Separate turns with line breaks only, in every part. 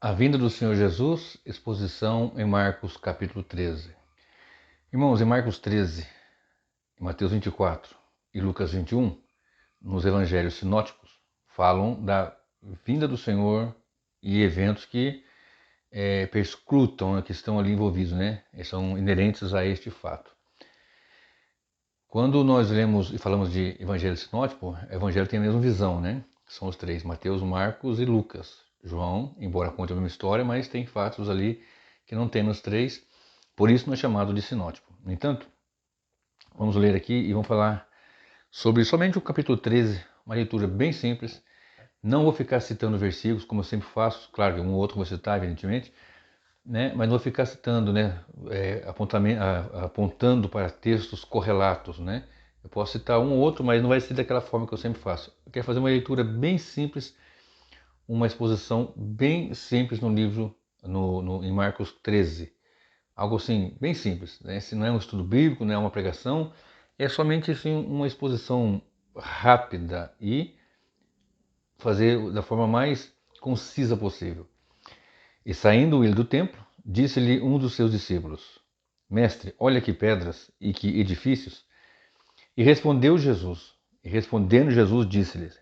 A vinda do Senhor Jesus, exposição em Marcos capítulo 13. Irmãos, em Marcos 13, em Mateus 24 e Lucas 21, nos evangelhos sinóticos, falam da vinda do Senhor e eventos que perscrutam, que estão ali envolvidos, e são inerentes a este fato. Quando nós lemos e falamos de evangelho sinótico, o evangelho tem a mesma visão, São os três, Mateus, Marcos e Lucas. João, embora conte a mesma história, mas tem fatos ali que não tem nos três, por isso não é chamado de sinótico. No entanto, vamos ler aqui e vamos falar sobre somente o capítulo 13, uma leitura bem simples. Não vou ficar citando versículos, como eu sempre faço, claro que um ou outro vou citar, evidentemente, mas não vou ficar citando, apontando para textos correlatos, Eu posso citar um ou outro, mas não vai ser daquela forma que eu sempre faço. Eu quero fazer uma leitura bem simples, uma exposição bem simples no livro, em Marcos 13. Algo assim, bem simples. Esse não é um estudo bíblico, não é uma pregação, é somente assim, uma exposição rápida e fazer da forma mais concisa possível. E saindo ele do templo, disse-lhe um dos seus discípulos: Mestre, olha que pedras e que edifícios. E respondendo Jesus, disse-lhes: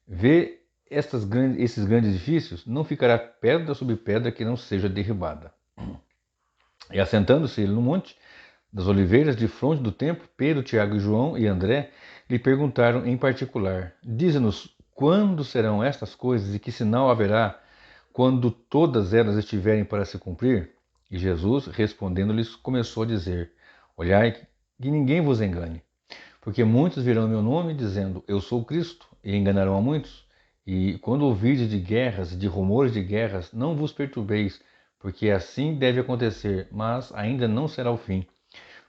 Vê esses grandes edifícios, não ficará pedra sobre pedra que não seja derribada. E assentando-se ele no monte das oliveiras, de fronte do templo, Pedro, Tiago e João e André lhe perguntaram em particular: Dize-nos quando serão estas coisas e que sinal haverá quando todas elas estiverem para se cumprir? E Jesus, respondendo-lhes, começou a dizer: Olhai que ninguém vos engane, porque muitos virão em meu nome dizendo: Eu sou Cristo, e enganarão a muitos. E quando ouvirdes de guerras e de rumores de guerras, não vos perturbeis, porque assim deve acontecer, mas ainda não será o fim.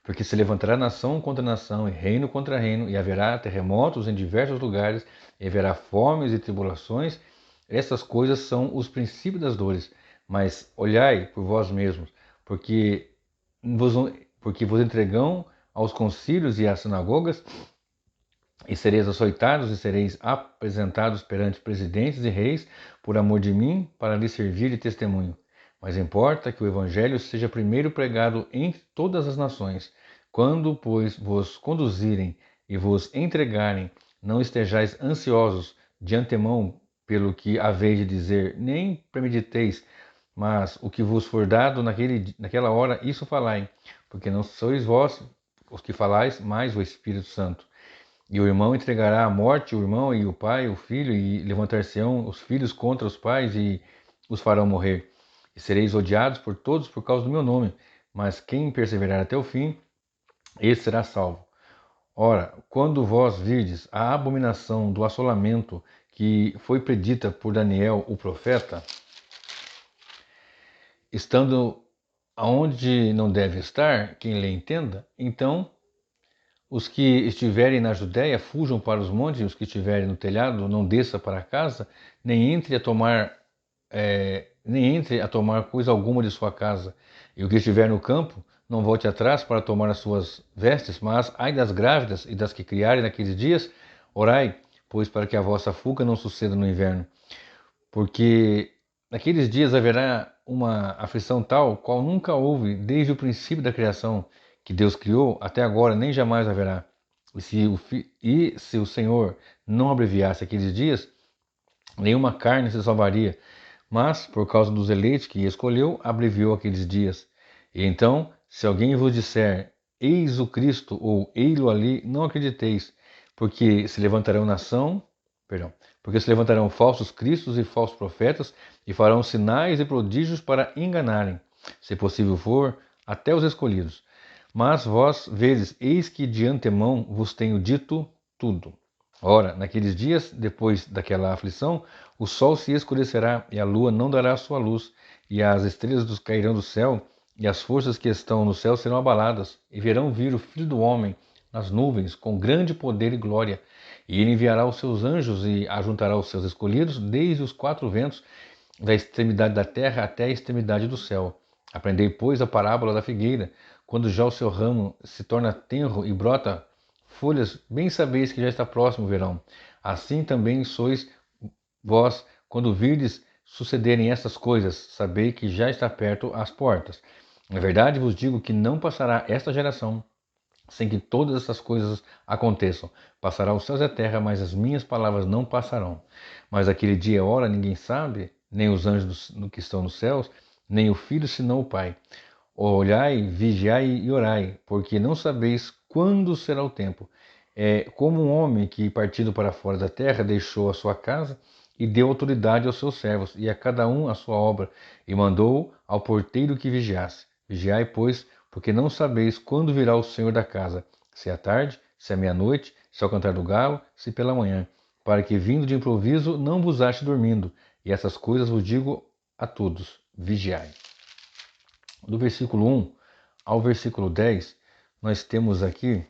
Porque se levantará nação contra nação e reino contra reino, e haverá terremotos em diversos lugares, e haverá fomes e tribulações. Essas coisas são os princípios das dores. Mas olhai por vós mesmos, porque vos entregam aos concílios e às sinagogas, e sereis açoitados e sereis apresentados perante presidentes e reis por amor de mim, para lhes servir de testemunho. Mas importa que o evangelho seja primeiro pregado em todas as nações. Quando, pois, vos conduzirem e vos entregarem, não estejais ansiosos de antemão pelo que haveis de dizer, nem premediteis, mas o que vos for dado naquela hora, isso falai, porque não sois vós os que falais, mas o Espírito Santo. E o irmão entregará à morte o irmão, e o pai o filho, e levantar-se-ão os filhos contra os pais e os farão morrer. E sereis odiados por todos por causa do meu nome, mas quem perseverar até o fim, esse será salvo. Ora, quando vós virdes a abominação do assolamento que foi predita por Daniel o profeta, estando aonde não deve estar, quem lhe entenda, então os que estiverem na Judéia fujam para os montes, e os que estiverem no telhado não desça para casa, nem entre a tomar coisa alguma de sua casa. E o que estiver no campo, não volte atrás para tomar as suas vestes, mas ai das grávidas e das que criarem naqueles dias, orai, pois para que a vossa fuga não suceda no inverno. Porque naqueles dias haverá uma aflição tal, qual nunca houve desde o princípio da criação, que Deus criou, até agora nem jamais haverá. E se o Senhor não abreviasse aqueles dias, nenhuma carne se salvaria. Mas, por causa dos eleitos que escolheu, abreviou aqueles dias. E então, se alguém vos disser, eis o Cristo, ou ei-lo ali, não acrediteis, porque se levantarão porque se levantarão falsos cristos e falsos profetas, e farão sinais e prodígios para enganarem, se possível for, até os escolhidos. Mas vós vedes, eis que de antemão vos tenho dito tudo. Ora, naqueles dias, depois daquela aflição, o sol se escurecerá, e a lua não dará sua luz, e as estrelas cairão do céu, e as forças que estão no céu serão abaladas, e verão vir o Filho do Homem nas nuvens, com grande poder e glória. E ele enviará os seus anjos e ajuntará os seus escolhidos desde os quatro ventos, da extremidade da terra até a extremidade do céu. Aprendei, pois, a parábola da figueira. Quando já o seu ramo se torna tenro e brota folhas, bem sabeis que já está próximo o verão. Assim também sois vós, quando virdes sucederem essas coisas, sabei que já está perto as portas. Na verdade vos digo que não passará esta geração sem que todas essas coisas aconteçam. Passará os céus e a terra, mas as minhas palavras não passarão. Mas aquele dia e hora ninguém sabe, nem os anjos que estão nos céus, nem o Filho, senão o Pai. Olhai, vigiai e orai, porque não sabeis quando será o tempo. É como um homem que, partindo para fora da terra, deixou a sua casa e deu autoridade aos seus servos, e a cada um a sua obra, e mandou ao porteiro que vigiasse. Vigiai, pois, porque não sabeis quando virá o Senhor da casa, se é à tarde, se é meia-noite, se ao cantar do galo, se pela manhã, para que, vindo de improviso, não vos ache dormindo. E essas coisas vos digo a todos: vigiai. Do versículo 1 ao versículo 10, nós temos aqui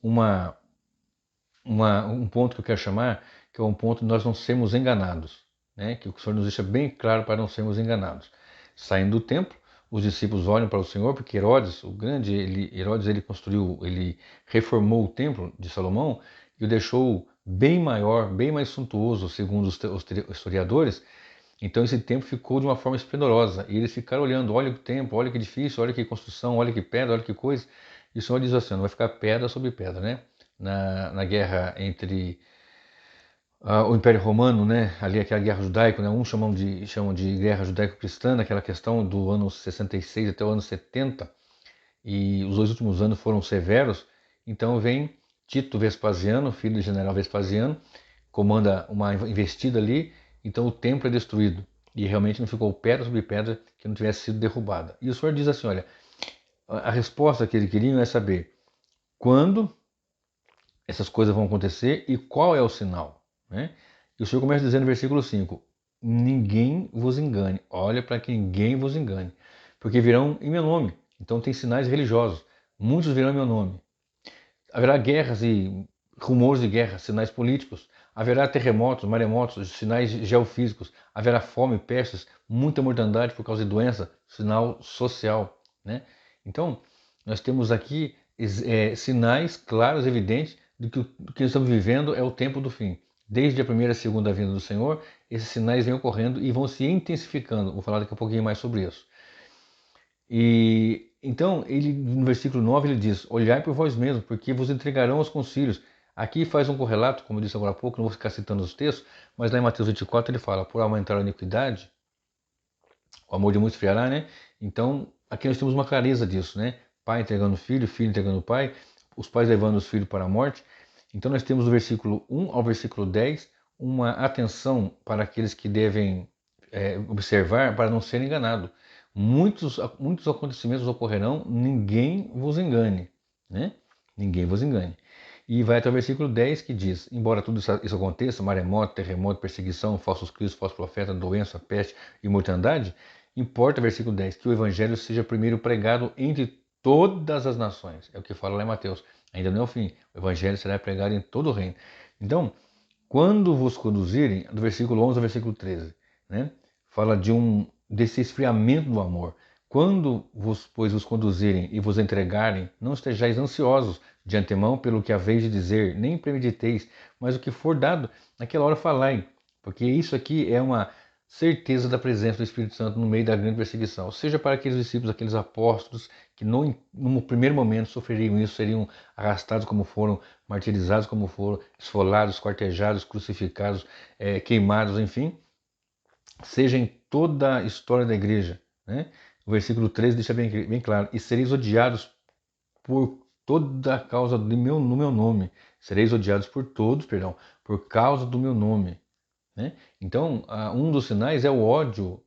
um ponto que eu quero chamar, que é um ponto de nós não sermos enganados, né? Que o Senhor nos deixa bem claro para não sermos enganados. Saindo do templo, os discípulos olham para o Senhor, porque Herodes, o grande, ele reformou o templo de Salomão e o deixou bem maior, bem mais suntuoso, segundo os historiadores. Então esse templo ficou de uma forma esplendorosa. E eles ficaram olhando, olha que templo, olha que edifício, olha que construção, olha que pedra, olha que coisa. E o Senhor diz assim, não vai ficar pedra sobre pedra, né? Na guerra entre o Império Romano, né? Ali aquela guerra judaica, né? Uns chamam de guerra judaico-cristã, aquela questão do ano 66 até o ano 70. E os 2 últimos anos foram severos. Então vem Tito Vespasiano, filho do general Vespasiano, comanda uma investida ali, então o templo é destruído. E realmente não ficou pedra sobre pedra que não tivesse sido derrubada. E o Senhor diz assim, olha, a resposta que ele queria é saber quando essas coisas vão acontecer e qual é o sinal, né? E o Senhor começa dizendo no versículo 5, ninguém vos engane, olha para que ninguém vos engane, porque virão em meu nome, então tem sinais religiosos, muitos virão em meu nome. Haverá guerras e rumores de guerra, sinais políticos. Haverá terremotos, maremotos, sinais geofísicos. Haverá fome, pestes, muita mortandade por causa de doença, sinal social, né? Então, nós temos aqui sinais claros, evidentes, de que o que estamos vivendo é o tempo do fim. Desde a primeira e segunda vinda do Senhor, esses sinais vêm ocorrendo e vão se intensificando. Vou falar daqui a pouquinho mais sobre isso. E então, ele no versículo 9 ele diz: olhai por vós mesmos, porque vos entregarão aos concílios. Aqui faz um correlato, como eu disse agora há pouco, não vou ficar citando os textos, mas lá em Mateus 24 ele fala: por aumentar a iniquidade, o amor de muitos esfriará, né? Então, aqui nós temos uma clareza disso, né? Pai entregando filho, filho entregando o pai, os pais levando os filhos para a morte. Então, nós temos do versículo 1 ao versículo 10 uma atenção para aqueles que devem observar para não serem enganados. Muitos acontecimentos ocorrerão, ninguém vos engane, né? Ninguém vos engane. E vai até o versículo 10 que diz: embora tudo isso aconteça, maremoto, terremoto, perseguição, falsos cristos, falsos profetas, doença, peste e mortandade, importa, versículo 10, que o evangelho seja primeiro pregado entre todas as nações. É o que fala lá em Mateus. Ainda não é o fim. O evangelho será pregado em todo o reino. Então, quando vos conduzirem, do versículo 11 ao versículo 13, né? Fala desse esfriamento do amor. Quando pois, vos conduzirem e vos entregarem, não estejais ansiosos de antemão pelo que haveis de dizer, nem premediteis, mas o que for dado, naquela hora falai, porque isso aqui é uma certeza da presença do Espírito Santo no meio da grande perseguição, seja para aqueles discípulos, aqueles apóstolos que no primeiro momento sofreriam isso, seriam arrastados como foram, martirizados como foram, esfolados, quartejados, crucificados, queimados, enfim, seja em toda a história da igreja, né? O versículo 13 deixa bem claro: e sereis odiados por toda a causa no meu nome. Sereis odiados por todos, perdão, por causa do meu nome, né? Então, um dos sinais é o ódio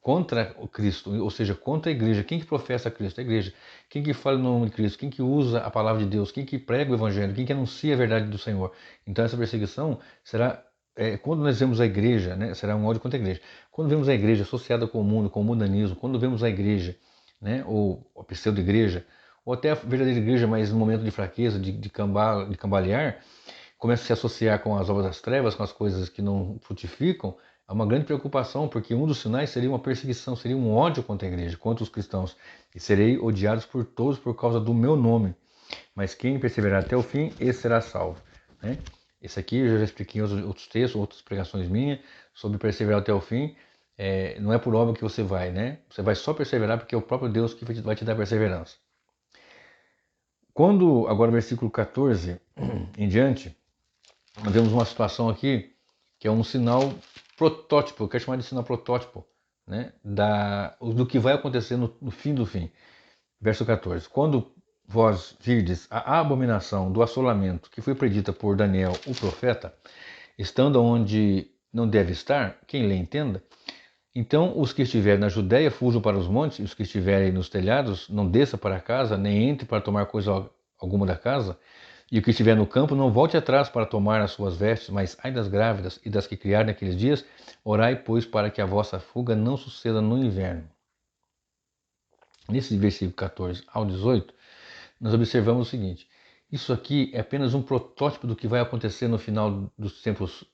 contra o Cristo, ou seja, contra a igreja. Quem que professa Cristo? A igreja. Quem que fala no nome de Cristo? Quem que usa a palavra de Deus? Quem que prega o evangelho? Quem que anuncia a verdade do Senhor? Então essa perseguição será, quando nós vemos a igreja, né, será um ódio contra a igreja. Quando vemos a igreja associada com o mundo, com o mundanismo, quando vemos a igreja, né, ou a pseudo-igreja, ou até a verdadeira igreja, mas no momento de fraqueza, de cambalear, começa a se associar com as obras das trevas, com as coisas que não frutificam, há uma grande preocupação, porque um dos sinais seria uma perseguição, seria um ódio contra a igreja, contra os cristãos. E serei odiados por todos por causa do meu nome. Mas quem perseverar até o fim, esse será salvo, né? Esse aqui eu já expliquei em outros textos, outras pregações minhas, sobre perseverar até o fim. não é por obra que você vai, né? Você vai só perseverar porque é o próprio Deus que vai te dar perseverança. Quando, agora versículo 14 em diante, nós vemos uma situação aqui que é um sinal protótipo, eu quero chamar de sinal protótipo, né? Do que vai acontecer no fim do fim. Verso 14. Quando vós virdes a abominação do assolamento que foi predita por Daniel, o profeta, estando onde não deve estar, quem lhe entenda, então os que estiverem na Judéia fujam para os montes, e os que estiverem nos telhados não desça para casa, nem entre para tomar coisa alguma da casa, e o que estiver no campo não volte atrás para tomar as suas vestes, mas ai das grávidas e das que criarem naqueles dias, orai, pois, para que a vossa fuga não suceda no inverno. Nesse versículo 14 ao 18, nós observamos o seguinte: isso aqui é apenas um protótipo do que vai acontecer no final dos tempos,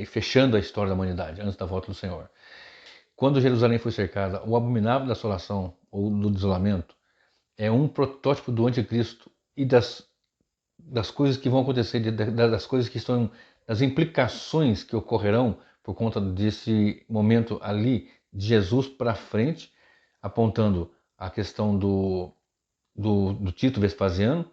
fechando a história da humanidade, antes da volta do Senhor. Quando Jerusalém foi cercada, o abominável da assolação, ou do desolamento, é um protótipo do anticristo e das coisas que vão acontecer, das coisas que estão, das implicações que ocorrerão por conta desse momento ali de Jesus para frente, apontando a questão do Tito Vespasiano,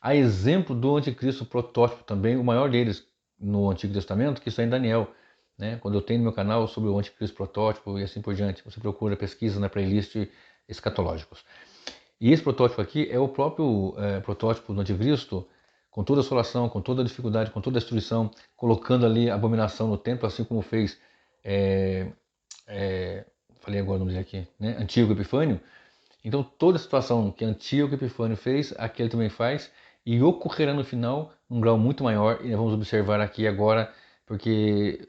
a exemplo do anticristo protótipo também, o maior deles no Antigo Testamento, que está em Daniel. Né? Quando eu tenho no meu canal sobre o anticristo protótipo e assim por diante, você procura pesquisa na playlist escatológicos. E esse protótipo aqui é o próprio protótipo do anticristo, com toda a assolação, com toda a dificuldade, com toda a destruição, colocando ali a abominação no templo, assim como fez, falei agora o nome dele aqui, né? Antíoco Epifânio. Então toda a situação que Antíoco Epifânio fez, aqui ele também faz, e ocorrerá no final num grau muito maior, e nós vamos observar aqui agora, porque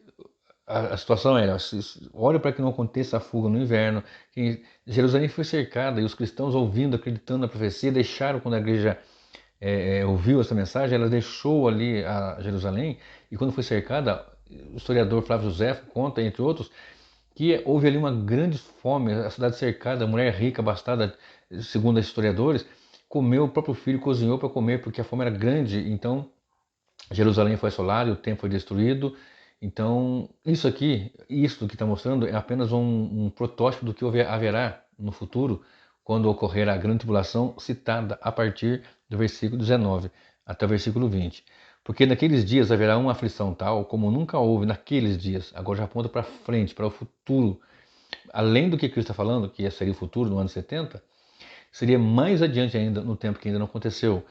a situação era, olha para que não aconteça a fuga no inverno, que Jerusalém foi cercada e os cristãos ouvindo, acreditando na profecia, deixaram quando a igreja ouviu essa mensagem, ela deixou ali a Jerusalém, e quando foi cercada, o historiador Flávio José conta, entre outros, que houve ali uma grande fome, a cidade cercada, a mulher rica, abastada, segundo os historiadores, comeu o próprio filho, cozinhou para comer, porque a fome era grande. Então Jerusalém foi assolada e o templo foi destruído. Então isso aqui, isso que está mostrando é apenas um protótipo do que haverá no futuro, quando ocorrer a grande tribulação citada a partir do versículo 19 até o versículo 20. Porque naqueles dias haverá uma aflição tal como nunca houve naqueles dias. Agora já aponta para frente, para o futuro. Além do que Cristo está falando, que seria o futuro no ano 70, seria mais adiante ainda, no tempo que ainda não aconteceu.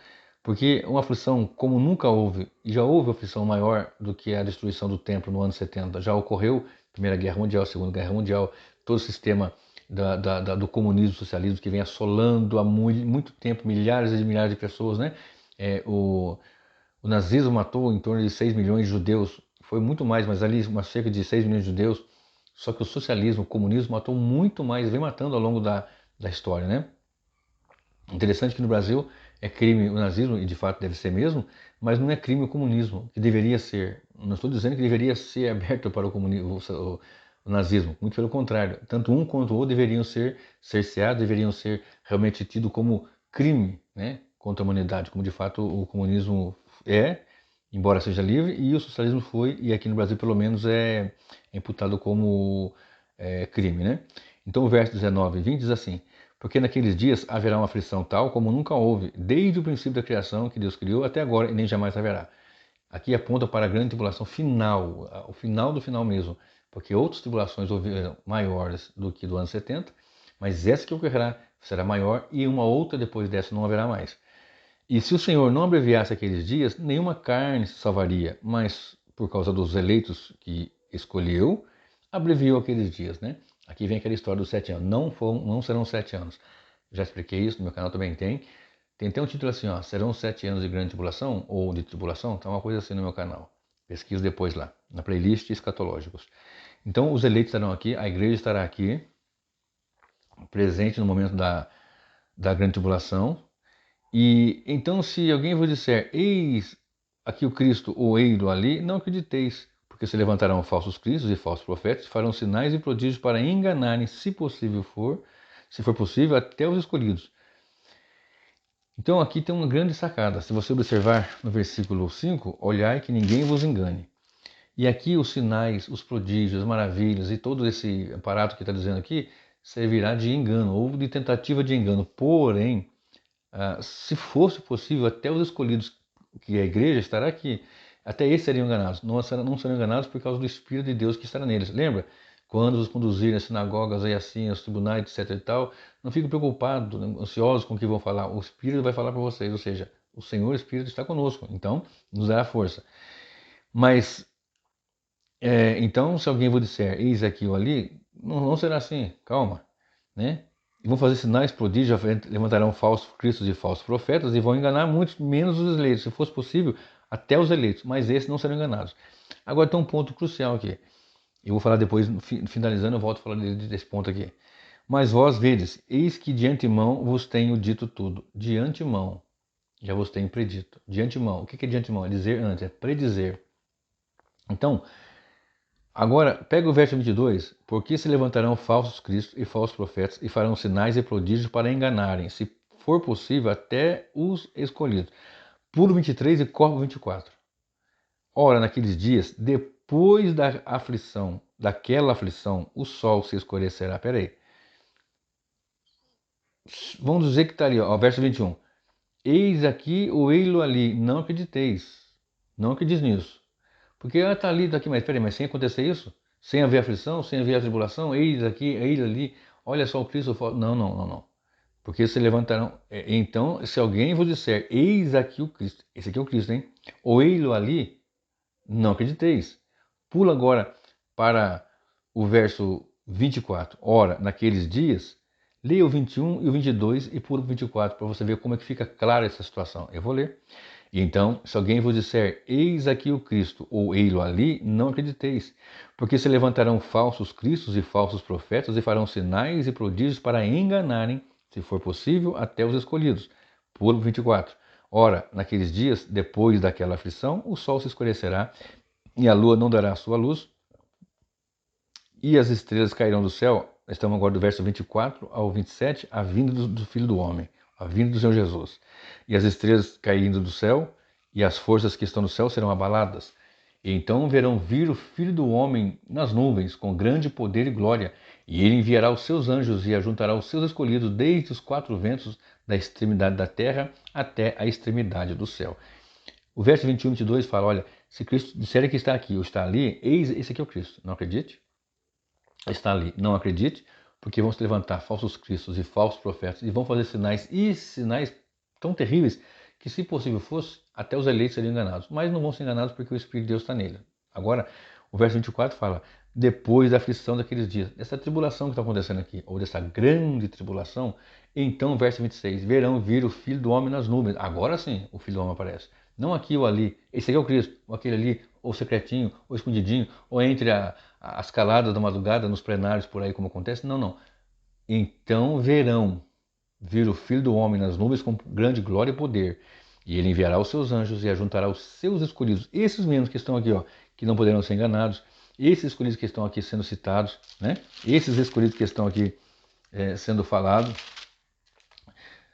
Porque uma aflição como nunca houve, e já houve aflição maior do que a destruição do templo no ano 70. Já ocorreu Primeira Guerra Mundial, Segunda Guerra Mundial, todo o sistema do comunismo, socialismo que vem assolando há muito tempo milhares e milhares de pessoas, né? O nazismo matou em torno de 6 milhões de judeus, foi muito mais, mas ali cerca de 6 milhões de judeus. Só que o socialismo, o comunismo matou muito mais, vem matando ao longo da história, né? Interessante que no Brasil é crime o nazismo, e de fato deve ser mesmo, mas não é crime o comunismo, que deveria ser. Não estou dizendo que deveria ser aberto para o comunismo, o nazismo, muito pelo contrário. Tanto um quanto o outro deveriam ser cerceados, deveriam ser realmente tidos como crime, né, contra a humanidade, como de fato o comunismo embora seja livre, e o socialismo foi, e aqui no Brasil pelo menos é imputado como crime. Né? Então o verso 19 e 20 diz assim: porque naqueles dias haverá uma aflição tal como nunca houve, desde o princípio da criação que Deus criou até agora, e nem jamais haverá. Aqui aponta para a grande tribulação final, o final do final mesmo, porque outras tribulações houveram maiores do que do ano 70, mas essa que ocorrerá será maior, e uma outra depois dessa não haverá mais. E se o Senhor não abreviasse aqueles dias, nenhuma carne se salvaria, mas por causa dos eleitos que escolheu, abreviou aqueles dias, né? Aqui vem aquela história dos 7 anos. Não serão 7 anos. Já expliquei isso, no meu canal também tem. Tem até um título assim, ó, serão 7 anos de grande tribulação ou de tribulação? Tá uma coisa assim no meu canal. Pesquisa depois lá, na playlist escatológicos. Então os eleitos estarão aqui, a igreja estará aqui, presente no momento da grande tribulação. E então se alguém vos disser, eis aqui o Cristo ou ei-lo ali, não acrediteis, porque se levantarão falsos cristos e falsos profetas, farão sinais e prodígios para enganarem, se for possível, até os escolhidos. Então aqui tem uma grande sacada. Se você observar no versículo 5, olhai que ninguém vos engane. E aqui os sinais, os prodígios, as maravilhas e todo esse aparato que está dizendo aqui servirá de engano ou de tentativa de engano. Porém, se fosse possível, até os escolhidos, que a igreja estará aqui, até esses seriam enganados. Não serão enganados por causa do Espírito de Deus que estará neles. Lembra? Quando os conduzirem às sinagogas, aí assim, aos tribunais, etc e tal, não fiquem preocupados, ansiosos com o que vão falar. O Espírito vai falar para vocês, ou seja, o Senhor Espírito está conosco, então nos dará força. Mas, então, se alguém vos disser, eis aqui ou ali, não será assim, calma, né? E vão fazer sinais, prodígios, levantarão falsos cristos e falsos profetas e vão enganar muitos, menos os eleitos, se fosse possível, até os eleitos, mas esses não serão enganados. Agora tem um ponto crucial aqui. Eu vou falar depois, finalizando, eu volto a falar desse ponto aqui. Mas vós vedes, eis que de antemão vos tenho dito tudo. De antemão, já vos tenho predito. De antemão, o que é de antemão? É dizer antes, é predizer. Então, agora, pega o verso 22. Porque se levantarão falsos cristos e falsos profetas e farão sinais e prodígios para enganarem, se for possível, até os escolhidos. Pulo 23 e corpo 24. Ora, naqueles dias, depois da aflição, daquela aflição, o sol se escurecerá. Peraí. Vamos dizer que está ali, ó, verso 21. Eis aqui ou ei-lo ali, não acrediteis. Não acredites nisso. Porque ela está ali, está aqui, mas peraí, mas sem acontecer isso? Sem haver aflição, sem haver a tribulação, eis aqui, eis ali, olha só o Cristo. Não. Porque se levantarão. Então, se alguém vos disser, eis aqui o Cristo, esse aqui é o Cristo, hein? Ou ei-lo ali, não acrediteis. Pula agora para o verso 24. Ora, naqueles dias, leia o 21 e o 22 e pula o 24 para você ver como é que fica clara essa situação. Eu vou ler. E então, se alguém vos disser, eis aqui o Cristo, ou ei-lo ali, não acrediteis, porque se levantarão falsos cristos e falsos profetas e farão sinais e prodígios para enganarem, se for possível, até os escolhidos. Pula 24. Ora, naqueles dias, depois daquela aflição, o sol se escurecerá e a lua não dará a sua luz, e as estrelas cairão do céu. Estamos agora do verso 24 ao 27, a vinda do Filho do Homem, a vinda do Senhor Jesus. E as estrelas caindo do céu, e as forças que estão no céu serão abaladas. E então verão vir o Filho do Homem nas nuvens, com grande poder e glória. E ele enviará os seus anjos e ajuntará os seus escolhidos desde os quatro ventos, da extremidade da terra até a extremidade do céu. O verso 21 e 22 fala, olha, se Cristo disser que está aqui ou está ali, eis, esse aqui é o Cristo. Não acredite? Está ali. Não acredite, porque vão se levantar falsos cristos e falsos profetas e vão fazer sinais, e sinais tão terríveis que, se possível fosse, até os eleitos seriam enganados. Mas não vão ser enganados porque o Espírito de Deus está nele. Agora, o verso 24 fala, depois da aflição daqueles dias, dessa tribulação que está acontecendo aqui, ou dessa grande tribulação, então, verso 26, verão vir o Filho do Homem nas nuvens. Agora sim, o Filho do Homem aparece. Não aqui ou ali. Esse aqui é o Cristo, ou aquele ali, ou secretinho, ou escondidinho, ou entre as caladas da madrugada, nos plenários por aí, como acontece. Não. Então verão vir o Filho do Homem nas nuvens com grande glória e poder. E ele enviará os seus anjos e ajuntará os seus escolhidos. Esses mesmos que estão aqui, ó, que não poderão ser enganados. Esses escolhidos que estão aqui sendo citados, né? Esses escolhidos que estão aqui sendo falados,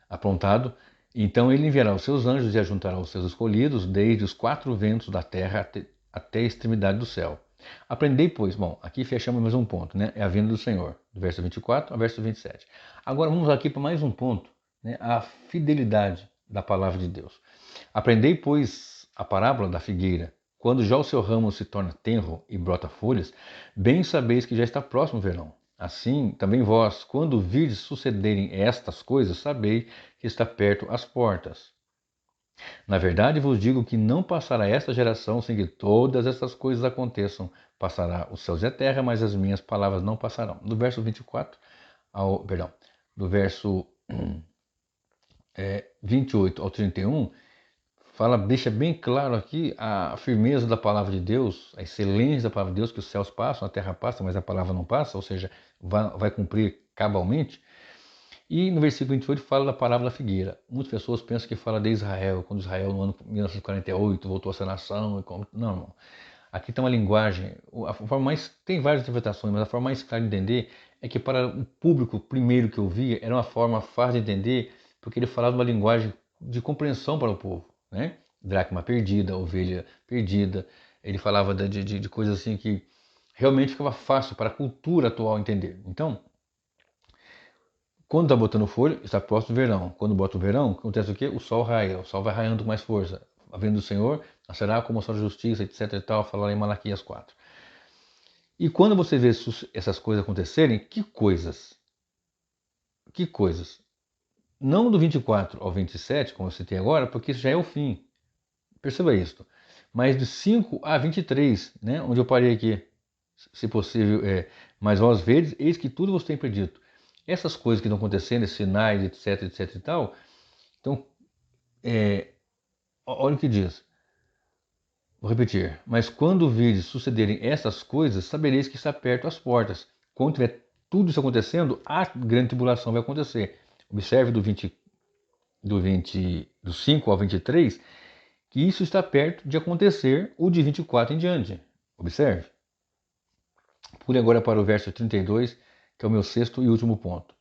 aprontado. Então ele enviará os seus anjos e ajuntará os seus escolhidos desde os quatro ventos da terra até a extremidade do céu. Aprendei, pois, bom, aqui fechamos mais um ponto, né? É a vinda do Senhor, do verso 24 ao verso 27. Agora vamos aqui para mais um ponto, né? A fidelidade da palavra de Deus. Aprendei, pois, a parábola da figueira. Quando já o seu ramo se torna tenro e brota folhas, bem sabeis que já está próximo o verão. Assim, também vós, quando virdes sucederem estas coisas, sabei que está perto as portas. Na verdade, vos digo que não passará esta geração sem que todas essas coisas aconteçam. Passará os céus e a terra, mas as minhas palavras não passarão. Do verso 24 ao, perdão, do verso 28 ao 31, deixa bem claro aqui a firmeza da palavra de Deus, a excelência da palavra de Deus, que os céus passam, a terra passa, mas a palavra não passa, ou seja, vai cumprir cabalmente. E no versículo 28 fala da parábola da figueira. Muitas pessoas pensam que fala de Israel, quando Israel no ano 1948 voltou a ser nação. Não. Aqui tem uma linguagem, a forma mais, tem várias interpretações, mas a forma mais clara de entender é que para o público primeiro que ouvia era uma forma fácil de entender, porque ele falava uma linguagem de compreensão para o povo, né? Dracma perdida, ovelha perdida, ele falava de coisas assim que realmente ficava fácil para a cultura atual entender. Então, quando está botando folha, está próximo do verão. Quando bota o verão, acontece o quê? O sol raia, o sol vai raiando com mais força. A vinda do Senhor, será como a justiça, etc e tal, falar em Malaquias 4. E quando você vê essas coisas acontecerem, que coisas? Que coisas? Não do 24 ao 27, como eu citei agora, porque isso já é o fim. Perceba isso. Mas de 5 a 23, né, onde eu parei aqui, se possível, mas vós vedes, eis que tudo vos tem predito. Essas coisas que estão acontecendo, esses sinais, etc, etc e tal, então, olha o que diz. Vou repetir. Mas quando virdes sucederem essas coisas, sabereis que está perto as portas. Quando tiver tudo isso acontecendo, a grande tribulação vai acontecer. Observe do 5 ao 23, que isso está perto de acontecer, o de 24 em diante. Observe. Pule agora para o verso 32, que é o meu sexto e último ponto,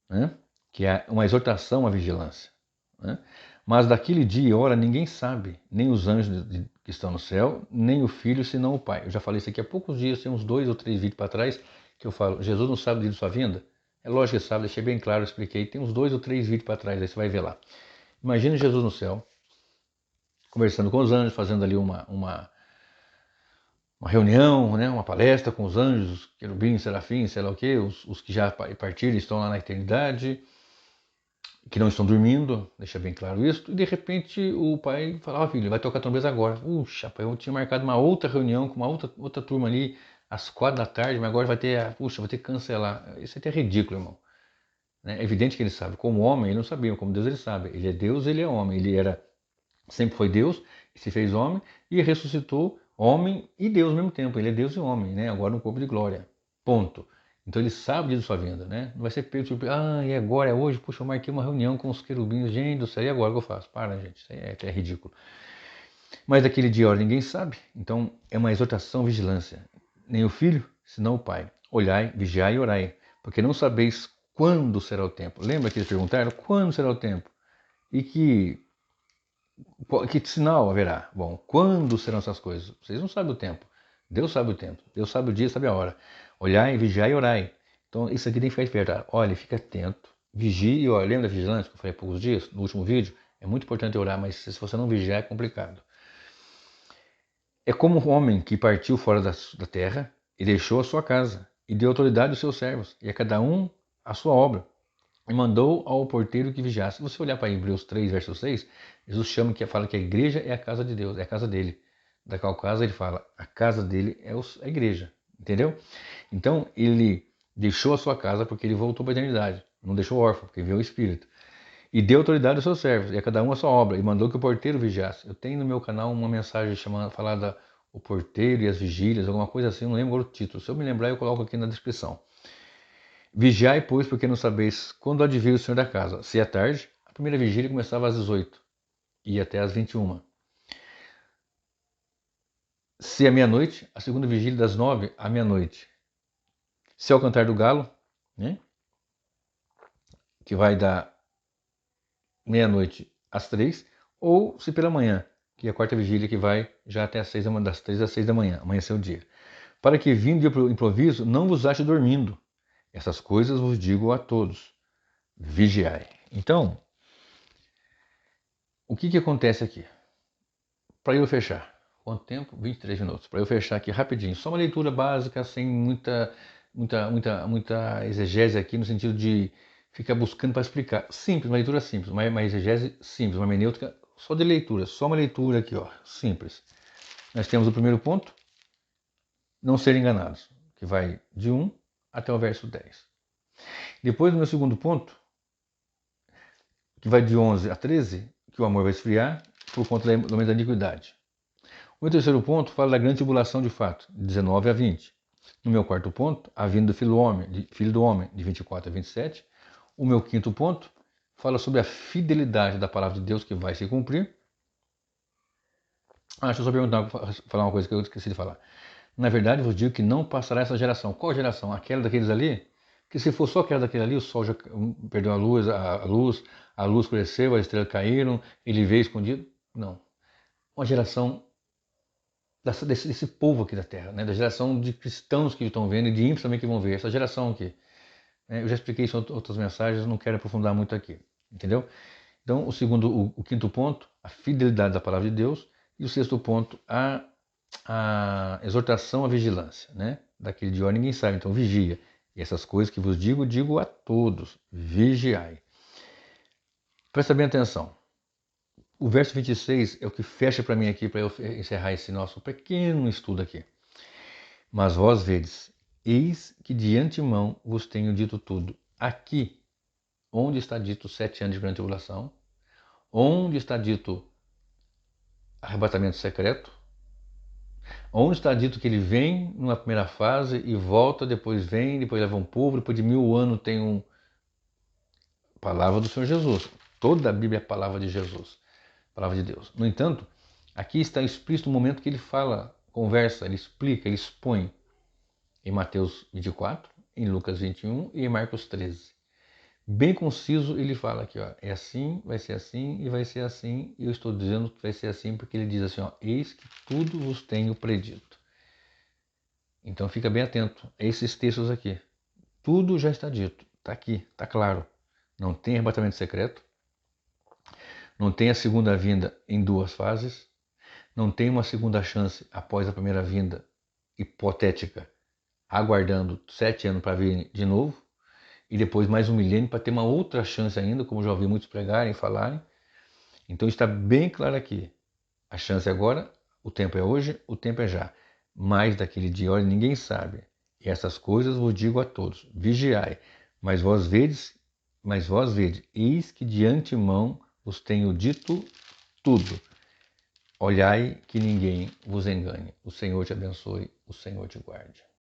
né? Que é uma exortação à vigilância. Né? Mas daquele dia e hora ninguém sabe, nem os anjos que estão no céu, nem o Filho, senão o Pai. Eu já falei isso aqui há poucos dias, tem uns 2 ou 3 vídeos para trás, que eu falo, Jesus não sabe o dia de sua vinda? É lógico que sabe, deixei bem claro, eu expliquei. Tem uns 2 ou 3 vídeos para trás, aí você vai ver lá. Imagina Jesus no céu, conversando com os anjos, fazendo ali uma reunião, né, uma palestra com os anjos, querubins, serafins, sei lá o quê, os que já partiram estão lá na eternidade, que não estão dormindo, deixa bem claro isso, e de repente o pai falava, filho, vai tocar a trombeta agora. Puxa, pai, eu tinha marcado uma outra reunião com uma outra turma ali, às 4 da tarde, mas agora vai ter, puxa, vou ter que cancelar. Isso é ridículo, irmão. É evidente que ele sabe. Como homem, ele não sabia, como Deus ele sabe. Ele é Deus, ele é homem. Ele sempre foi Deus, se fez homem e ressuscitou homem e Deus ao mesmo tempo. Ele é Deus e homem, né? Agora no corpo de glória. Ponto. Então ele sabe disso sua vinda, né? Não vai ser pego tipo, e agora é hoje? Puxa, eu marquei uma reunião com os querubins, gente do céu, e agora o que eu faço? Para, gente, isso é ridículo. Mas daquele dia, hora, ninguém sabe. Então é uma exortação, vigilância. Nem o filho, senão o pai. Olhai, vigiai e orai, porque não sabeis quando será o tempo. Lembra que eles perguntaram quando será o tempo? E que sinal haverá? Bom, quando serão essas coisas? Vocês não sabem o tempo. Deus sabe o tempo. Deus sabe o dia, sabe a hora. Olhai, vigiai e orai. Então, isso aqui tem que ficar esperto. Olha, fica atento. Vigie e olha. Lembra da vigilância que eu falei há poucos dias, no último vídeo? É muito importante orar, mas se você não vigiar é complicado. É como um homem que partiu fora da terra e deixou a sua casa e deu autoridade aos seus servos e a cada um a sua obra. E mandou ao porteiro que vigiasse. Se você olhar para Hebreus 3, verso 6, Jesus fala que a igreja é a casa de Deus, é a casa dele. Da qual casa ele fala, a casa dele é a igreja. Entendeu? Então ele deixou a sua casa porque ele voltou para a eternidade. Não deixou órfão, porque viu o Espírito. E deu autoridade aos seus servos, e a cada um a sua obra, e mandou que o porteiro vigiasse. Eu tenho no meu canal uma mensagem falada o porteiro e as vigílias, alguma coisa assim, não lembro o título. Se eu me lembrar, eu coloco aqui na descrição. Vigiai, pois, porque não sabeis quando há de vir o Senhor da casa. Se é tarde, a primeira vigília começava às 18 e ia até às 21. Se é meia-noite, a segunda vigília das 9 à meia-noite. Se é o cantar do galo, né, que vai da meia-noite às 3, ou se pela manhã, que é a quarta vigília que vai já até das 3 às 6 da manhã, amanhecer o dia. Para que vindo de improviso não vos ache dormindo. Essas coisas vos digo a todos. Vigiai. Então, o que acontece aqui? Para eu fechar, quanto tempo? 23 minutos. Para eu fechar aqui rapidinho, só uma leitura básica, sem muita exegese aqui, no sentido de ficar buscando para explicar. Simples, uma leitura simples, uma exegese simples, uma hermenêutica só de leitura, só uma leitura aqui, ó, simples. Nós temos o primeiro ponto, não ser enganados, que vai de 1 até o verso 10. Depois, no meu segundo ponto, que vai de 11 a 13, que o amor vai esfriar por conta do aumento da iniquidade. O meu terceiro ponto fala da grande tribulação de fato, de 19 a 20. No meu quarto ponto, a vinda do filho do homem, de 24 a 27. O meu quinto ponto fala sobre a fidelidade da palavra de Deus que vai se cumprir. Deixa eu só falar uma coisa que eu esqueci de falar. Na verdade, vos digo que não passará essa geração. Qual geração? Aquela daqueles ali? Que se for só aquela daquele ali, o sol já perdeu a luz escureceu, as estrelas caíram, ele veio escondido. Não. Uma geração desse povo aqui da terra, né? Da geração de cristãos que estão vendo e de ímpios também que vão ver, essa geração aqui. Eu já expliquei isso em outras mensagens, não quero aprofundar muito aqui, entendeu? Então, o quinto ponto, a fidelidade da palavra de Deus, e o sexto ponto, a exortação à vigilância, né? Daquele de hora ninguém sabe, então vigia. E essas coisas que vos digo, digo a todos, vigiai. Presta bem atenção. O verso 26 é o que fecha para mim aqui, para eu encerrar esse nosso pequeno estudo aqui. Mas vós vedes, eis que de antemão vos tenho dito tudo. Aqui, onde está dito 7 anos de grande tribulação, onde está dito arrebatamento secreto, onde está dito que ele vem numa primeira fase e volta, depois vem, depois leva um povo, depois de 1000 anos tem palavra do Senhor Jesus. Toda a Bíblia é a palavra de Jesus, palavra de Deus. No entanto, aqui está explícito o momento que ele fala, conversa, ele explica, ele expõe em Mateus 24, em Lucas 21 e em Marcos 13. Bem conciso, ele fala aqui, ó, é assim, vai ser assim e vai ser assim, e eu estou dizendo que vai ser assim porque ele diz assim, ó, eis que tudo vos tenho predito. Então fica bem atento a esses textos aqui. Tudo já está dito, está aqui, está claro. Não tem arrebatamento secreto, não tem a segunda vinda em 2 fases, não tem uma segunda chance após a primeira vinda hipotética, aguardando 7 anos para vir de novo, e depois mais 1 milênio para ter uma outra chance ainda, como já ouvi muitos pregarem e falarem. Então está bem claro aqui. A chance é agora, o tempo é hoje, o tempo é já. Mais daquele dia, olha, ninguém sabe. E essas coisas vos digo a todos, vigiai, mas vós vedes, eis que de antemão vos tenho dito tudo. Olhai que ninguém vos engane. O Senhor te abençoe, o Senhor te guarde.